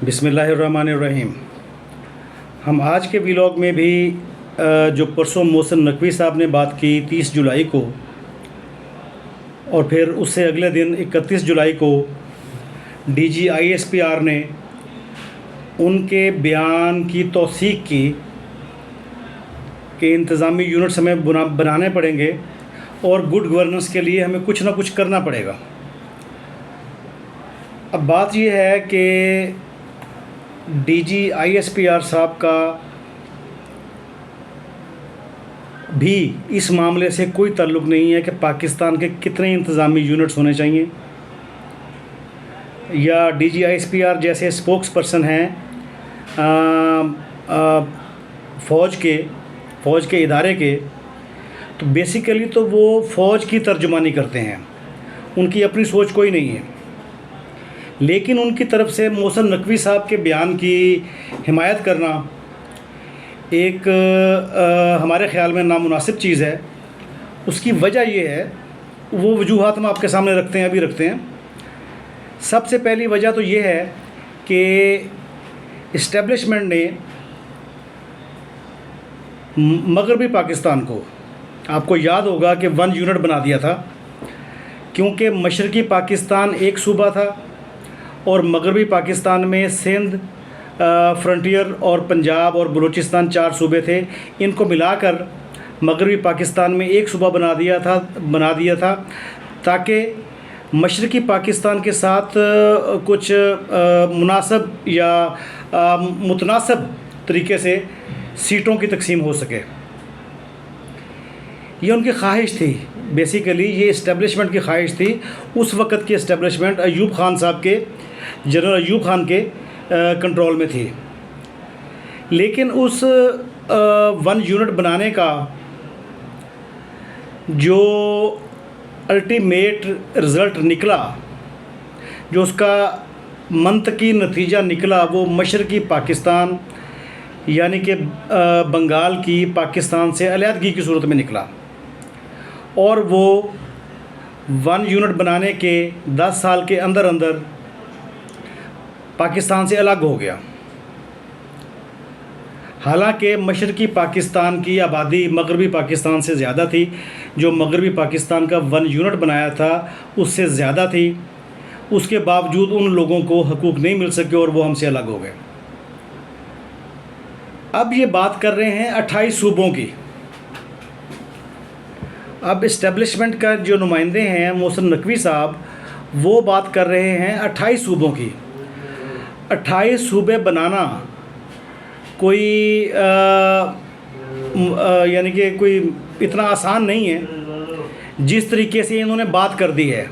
بسم اللہ الرحمن الرحیم۔ ہم آج کے ویلاگ میں بھی جو پرسوں محسن نقوی صاحب نے بات کی 30 جولائی کو، اور پھر اس سے اگلے دن 31 جولائی کو D G I S P R نے ان کے بیان کی توثیق کی کہ انتظامی یونٹس ہمیں بنانے پڑیں گے اور گڈ گورننس کے لیے ہمیں کچھ نہ کچھ کرنا پڑے گا۔ اب بات یہ ہے کہ D G I S P R صاحب کا بھی اس معاملے سے کوئی تعلق نہیں ہے کہ پاکستان کے کتنے انتظامی یونٹس ہونے چاہیے، یا D G I S P R جیسے اسپوکس پرسن ہیں فوج کے ادارے کے، تو بیسیکلی تو وہ فوج کی ترجمانی کرتے ہیں، ان کی اپنی سوچ کوئی نہیں ہے۔ لیکن ان کی طرف سے محسن نقوی صاحب کے بیان کی حمایت کرنا ایک ہمارے خیال میں نامناسب چیز ہے۔ اس کی وجہ یہ ہے، وہ وجوہات ہم آپ کے سامنے ابھی رکھتے ہیں۔ سب سے پہلی وجہ تو یہ ہے کہ اسٹیبلشمنٹ نے مغربی پاکستان کو، آپ کو یاد ہوگا کہ 1 یونٹ بنا دیا تھا، کیونکہ مشرقی پاکستان ایک صوبہ تھا اور مغربی پاکستان میں سندھ، فرنٹیئر اور پنجاب اور بلوچستان 4 صوبے تھے۔ ان کو ملا کر مغربی پاکستان میں ایک صوبہ بنا دیا تھا تاکہ مشرقی پاکستان کے ساتھ کچھ مناسب یا متناسب طریقے سے سیٹوں کی تقسیم ہو سکے۔ یہ ان کی خواہش تھی، بیسیکلی یہ اسٹیبلشمنٹ کی خواہش تھی۔ اس وقت کی اسٹیبلشمنٹ جنرل ایوب خان کے کنٹرول میں تھی، لیکن اس 1 یونٹ بنانے کا جو الٹیمیٹ رزلٹ نکلا، جو اس کا منطقی نتیجہ نکلا، وہ مشرقی پاکستان یعنی کہ بنگال کی پاکستان سے علیحدگی کی صورت میں نکلا، اور وہ 1 یونٹ بنانے کے 10 سال کے اندر پاکستان سے الگ ہو گیا۔ حالانکہ مشرقی پاکستان کی آبادی مغربی پاکستان سے زیادہ تھی، جو مغربی پاکستان کا 1 یونٹ بنایا تھا اس سے زیادہ تھی، اس کے باوجود ان لوگوں کو حقوق نہیں مل سکے اور وہ ہم سے الگ ہو گئے۔ اب یہ بات کر رہے ہیں 28 صوبوں کی۔ اب اسٹیبلشمنٹ کا جو نمائندے ہیں محسن نقوی صاحب، وہ بات کر رہے ہیں 28 صوبوں کی۔ 28 صوبے بنانا کوئی یعنی کہ کوئی اتنا آسان نہیں ہے۔ جس طریقے سے انہوں نے بات کر دی ہے،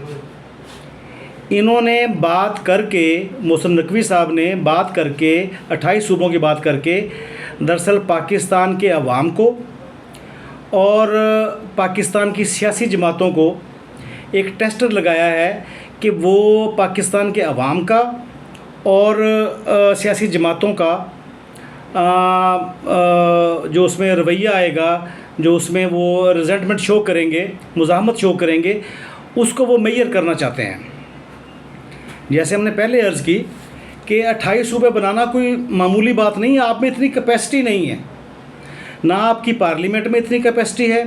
انہوں نے بات کر کے، محسن نقوی صاحب نے بات کر کے 28 صوبوں کی بات کر کے دراصل پاکستان کے عوام کو اور پاکستان کی سیاسی جماعتوں کو ایک ٹیسٹر لگایا ہے کہ وہ پاکستان کے عوام کا اور سیاسی جماعتوں کا جو اس میں رویہ آئے گا، جو اس میں وہ ریزنٹمنٹ شو کریں گے، مزاحمت شو کریں گے، اس کو وہ میئر کرنا چاہتے ہیں۔ جیسے ہم نے پہلے عرض کی کہ 28 صوبے بنانا کوئی معمولی بات نہیں ہے۔ آپ میں اتنی کیپیسٹی نہیں ہے، نہ آپ کی پارلیمنٹ میں اتنی کیپیسٹی ہے،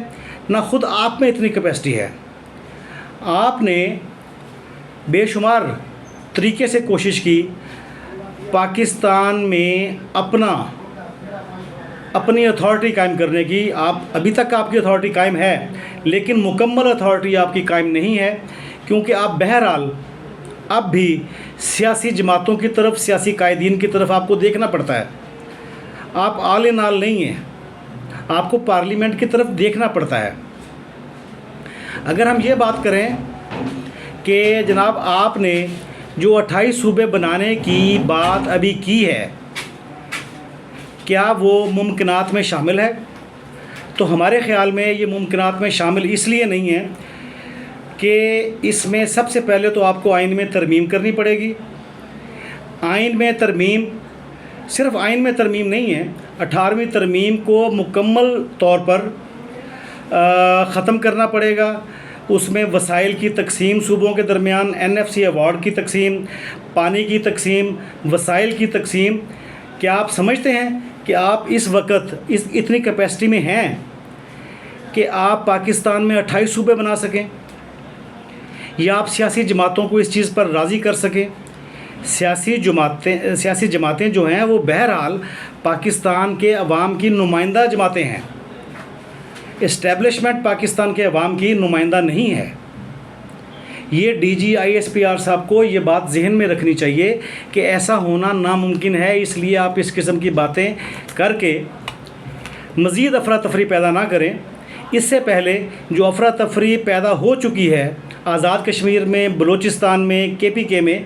نہ خود آپ میں اتنی کیپیسٹی ہے۔ آپ نے بے شمار طریقے سے کوشش کی پاکستان میں اپنی اتھارٹی قائم کرنے کی۔ ابھی تک آپ کی اتھارٹی قائم ہے، لیکن مکمل اتھارٹی آپ کی قائم نہیں ہے، کیونکہ آپ بہرحال اب بھی سیاسی جماعتوں کی طرف، سیاسی قائدین کی طرف آپ کو دیکھنا پڑتا ہے۔ آپ آل ان آل نہیں ہیں، آپ کو پارلیمنٹ کی طرف دیکھنا پڑتا ہے۔ اگر ہم یہ بات کریں کہ جناب آپ نے جو 28 صوبے بنانے کی بات ابھی کی ہے، کیا وہ ممکنات میں شامل ہے؟ تو ہمارے خیال میں یہ ممکنات میں شامل اس لیے نہیں ہے کہ اس میں سب سے پہلے تو آپ کو آئین میں ترمیم کرنی پڑے گی۔ آئین میں ترمیم صرف آئین میں ترمیم نہیں ہے، 18ویں ترمیم کو مکمل طور پر ختم کرنا پڑے گا۔ اس میں وسائل کی تقسیم صوبوں کے درمیان، NFC ایوارڈ کی تقسیم، پانی کی تقسیم، وسائل کی تقسیم. کیا آپ سمجھتے ہیں کہ آپ اس وقت اتنی کیپیسٹی میں ہیں کہ آپ پاکستان میں 28 صوبے بنا سکیں، یا آپ سیاسی جماعتوں کو اس چیز پر راضی کر سکیں؟ سیاسی جماعتیں جو ہیں وہ بہرحال پاکستان کے عوام کی نمائندہ جماعتیں ہیں. اسٹیبلشمنٹ پاکستان کے عوام کی نمائندہ نہیں ہے. یہ DGISPR صاحب کو یہ بات ذہن میں رکھنی چاہیے کہ ایسا ہونا ناممکن ہے. اس لیے آپ اس قسم کی باتیں کر کے مزید افراتفری پیدا نہ کریں. اس سے پہلے جو افراتفری پیدا ہو چکی ہے آزاد کشمیر میں، بلوچستان میں، KPK میں،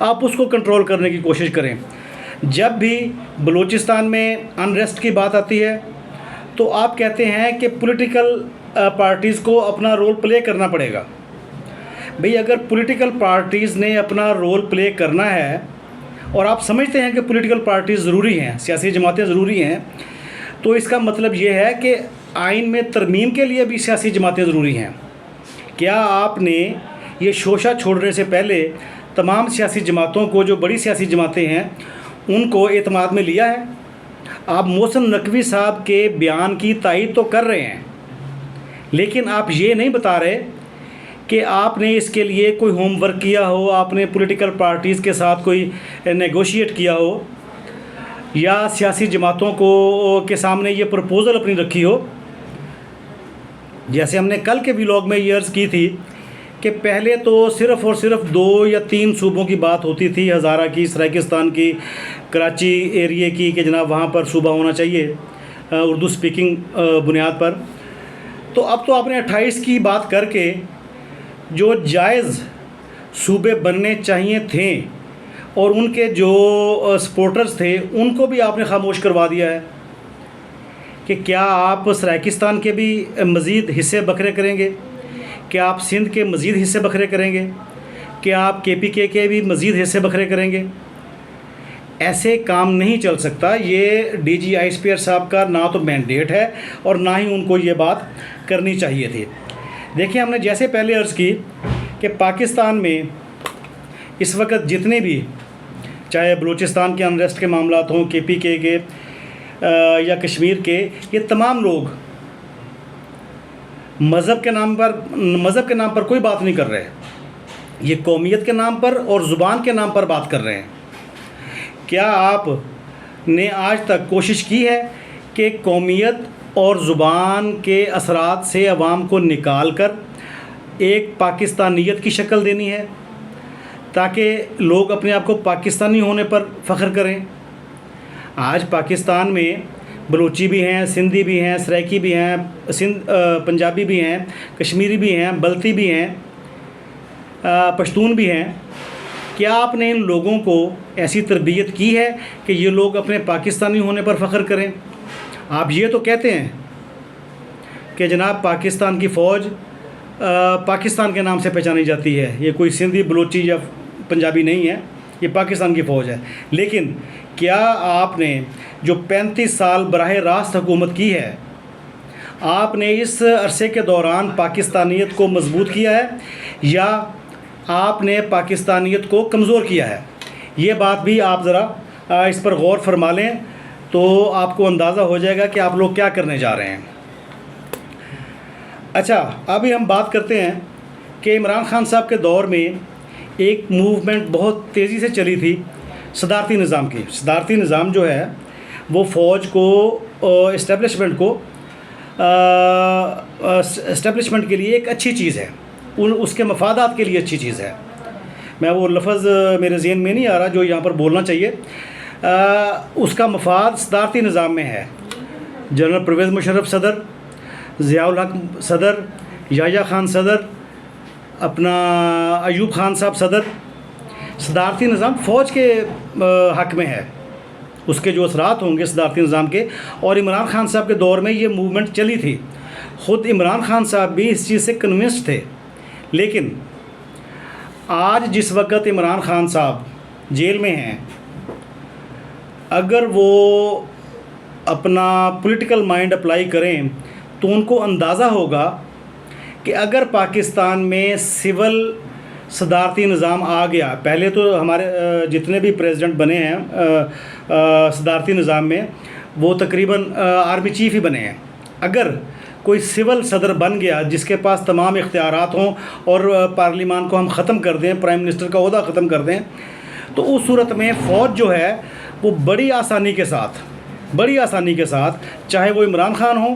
آپ اس کو کنٹرول کرنے کی کوشش کریں. جب بھی بلوچستان میں انریسٹ کی بات آتی ہے تو آپ کہتے ہیں کہ پولیٹیکل پارٹیز کو اپنا رول پلے کرنا پڑے گا. بھئی اگر پولیٹیکل پارٹیز نے اپنا رول پلے کرنا ہے اور آپ سمجھتے ہیں کہ پولیٹیکل پارٹیز ضروری ہیں، سیاسی جماعتیں ضروری ہیں، تو اس کا مطلب یہ ہے کہ آئین میں ترمیم کے لیے بھی سیاسی جماعتیں ضروری ہیں. کیا آپ نے یہ شوشہ چھوڑنے سے پہلے تمام سیاسی جماعتوں کو، جو بڑی سیاسی جماعتیں ہیں، ان کو اعتماد میں لیا ہے؟ آپ محسن نقوی صاحب کے بیان کی تائید تو کر رہے ہیں، لیکن آپ یہ نہیں بتا رہے کہ آپ نے اس کے لیے کوئی ہوم ورک کیا ہو، آپ نے پولیٹیکل پارٹیز کے ساتھ کوئی نیگوشیٹ کیا ہو، یا سیاسی جماعتوں کے سامنے یہ پروپوزل اپنی رکھی ہو. جیسے ہم نے کل کے ویلاگ میں یہ عرض کی تھی کہ پہلے تو صرف اور صرف 2 یا 3 صوبوں کی بات ہوتی تھی، ہزارہ کی، سرائیکستان کی، کراچی ایریے کی، کہ جناب وہاں پر صوبہ ہونا چاہیے اردو سپیکنگ بنیاد پر. تو اب تو آپ نے 28 کی بات کر کے جو جائز صوبے بننے چاہیے تھے اور ان کے جو سپورٹرز تھے ان کو بھی آپ نے خاموش کروا دیا ہے. کہ کیا آپ سرائیکستان کے بھی مزید حصے بکھرے کریں گے؟ کیا آپ سندھ کے مزید حصے بکھرے کریں گے؟ کیا آپ KPK کے بھی مزید حصے بکھرے کریں گے؟ ایسے کام نہیں چل سکتا. یہ DGISPR صاحب کا نہ تو مینڈیٹ ہے اور نہ ہی ان کو یہ بات کرنی چاہیے تھی. دیکھیں، ہم نے جیسے پہلے عرض کی کہ پاکستان میں اس وقت جتنے بھی، چاہے بلوچستان کے انریسٹ کے معاملات ہوں، KPK کے یا کشمیر کے، یہ تمام لوگ مذہب کے نام پر کوئی بات نہیں کر رہے. یہ قومیت کے نام پر اور زبان کے نام پر بات کر رہے ہیں. کیا آپ نے آج تک کوشش کی ہے کہ قومیت اور زبان کے اثرات سے عوام کو نکال کر ایک پاکستانیت کی شکل دینی ہے تاکہ لوگ اپنے آپ کو پاکستانی ہونے پر فخر کریں؟ آج پاکستان میں بلوچی بھی ہیں، سندھی بھی ہیں، سرائکی بھی ہیں، پنجابی بھی ہیں، کشمیری بھی ہیں، بلتی بھی ہیں، پشتون بھی ہیں. کیا آپ نے ان لوگوں کو ایسی تربیت کی ہے کہ یہ لوگ اپنے پاکستانی ہونے پر فخر کریں؟ آپ یہ تو کہتے ہیں کہ جناب پاکستان کی فوج پاکستان کے نام سے پہچانی جاتی ہے، یہ کوئی سندھی، بلوچی یا پنجابی نہیں ہے، یہ پاکستان کی فوج ہے. لیکن کیا آپ نے جو 35 سال براہ راست حکومت کی ہے، آپ نے اس عرصے کے دوران پاکستانیت کو مضبوط کیا ہے یا آپ نے پاکستانیت کو کمزور کیا ہے؟ یہ بات بھی آپ ذرا اس پر غور فرما لیں تو آپ کو اندازہ ہو جائے گا کہ آپ لوگ کیا کرنے جا رہے ہیں. اچھا، ابھی ہم بات کرتے ہیں کہ عمران خان صاحب کے دور میں ایک موومنٹ بہت تیزی سے چلی تھی صدارتی نظام کی. صدارتی نظام جو ہے وہ فوج کو، اسٹیبلشمنٹ کے لیے ایک اچھی چیز ہے، اس کے مفادات کے لیے اچھی چیز ہے. میں وہ لفظ میرے ذہن میں نہیں آ رہا جو یہاں پر بولنا چاہیے. اس کا مفاد صدارتی نظام میں ہے. جنرل پرویز مشرف صدر، ضیاء الحق صدر، یحییٰ خان صدر، اپنا ایوب خان صاحب صدر. صدارتی نظام فوج کے حق میں ہے، اس کے جو اثرات ہوں گے صدارتی نظام کے. اور عمران خان صاحب کے دور میں یہ موومنٹ چلی تھی. خود عمران خان صاحب بھی اس چیز سے کنونسڈ تھے. لیکن آج جس وقت عمران خان صاحب جیل میں ہیں، اگر وہ اپنا پولیٹیکل مائنڈ اپلائی کریں تو ان کو اندازہ ہوگا کہ اگر پاکستان میں سول صدارتی نظام آ گیا، پہلے تو ہمارے جتنے بھی پریزیڈنٹ بنے ہیں صدارتی نظام میں وہ تقریباً آرمی چیف ہی بنے ہیں، اگر کوئی سول صدر بن گیا جس کے پاس تمام اختیارات ہوں اور پارلیمان کو ہم ختم کر دیں، پرائم منسٹر کا عہدہ ختم کر دیں، تو اس صورت میں فوج جو ہے وہ بڑی آسانی کے ساتھ چاہے وہ عمران خان ہوں،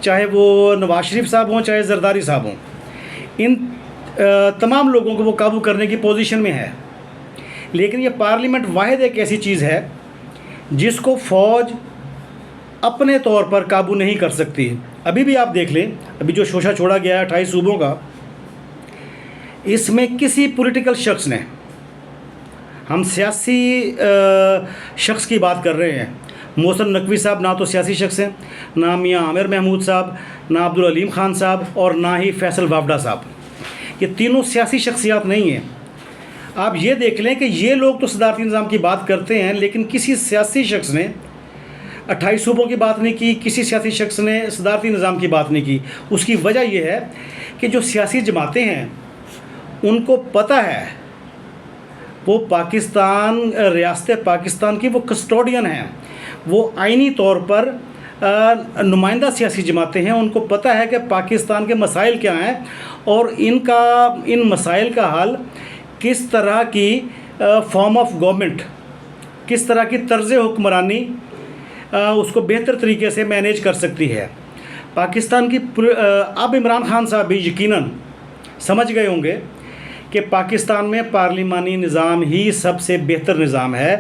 چاہے وہ نواز شریف صاحب ہوں، چاہے زرداری صاحب ہوں، ان تمام لوگوں کو وہ قابو کرنے کی پوزیشن میں ہے۔ لیکن یہ پارلیمنٹ واحد ایک ایسی چیز ہے جس کو فوج اپنے طور پر قابو نہیں کر سکتی۔ ابھی بھی آپ دیکھ لیں، ابھی جو شوشہ چھوڑا گیا ہے 28 صوبوں کا، اس میں کسی پولیٹیکل شخص نے، ہم سیاسی شخص کی بات کر رہے ہیں، محسن نقوی صاحب نہ تو سیاسی شخص ہیں، نہ میاں عامر محمود صاحب، نہ عبدالعلیم خان صاحب، اور نہ ہی فیصل وافڈا صاحب، یہ تینوں سیاسی شخصیات نہیں ہیں۔ آپ یہ دیکھ لیں کہ یہ لوگ تو صدارتی نظام کی بات کرتے ہیں، لیکن کسی سیاسی شخص نے 28 صوبوں کی بات نہیں کی، کسی سیاسی شخص نے صدارتی نظام کی بات نہیں کی۔ اس کی وجہ یہ ہے کہ جو سیاسی جماعتیں ہیں ان کو پتہ ہے وہ پاکستان، ریاست پاکستان کی وہ کسٹوڈین ہیں، وہ آئینی طور پر نمائندہ سیاسی جماعتیں ہیں، ان کو پتہ ہے کہ پاکستان کے مسائل کیا ہیں اور ان مسائل کا حل کس طرح کی فارم آف گورنمنٹ، کس طرح کی طرز حکمرانی اس کو بہتر طریقے سے مینیج کر سکتی ہے۔ پاکستان کی اب عمران خان صاحب بھی یقیناً سمجھ گئے ہوں گے کہ پاکستان میں پارلیمانی نظام ہی سب سے بہتر نظام ہے۔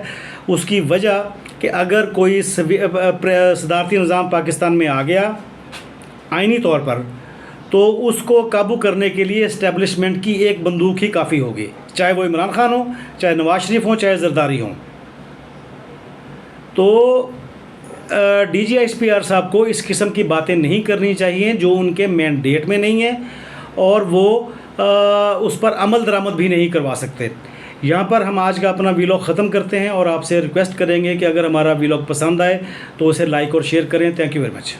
اس کی وجہ کہ اگر کوئی صدارتی نظام پاکستان میں آ گیا آئینی طور پر، تو اس کو قابو کرنے کے لیے اسٹیبلشمنٹ کی ایک بندوق ہی کافی ہوگی، چاہے وہ عمران خان ہو، چاہے نواز شریف ہوں، چاہے زرداری ہوں۔ تو D G S P R صاحب کو اس قسم کی باتیں نہیں کرنی چاہیے جو ان کے مینڈیٹ میں نہیں ہیں، اور وہ اس پر عمل درآمد بھی نہیں کروا سکتے۔ یہاں پر ہم آج کا اپنا ویلاگ ختم کرتے ہیں، اور آپ سے ریکویسٹ کریں گے کہ اگر ہمارا ویلاگ پسند آئے تو اسے لائک اور شیئر کریں۔ Thank you very much.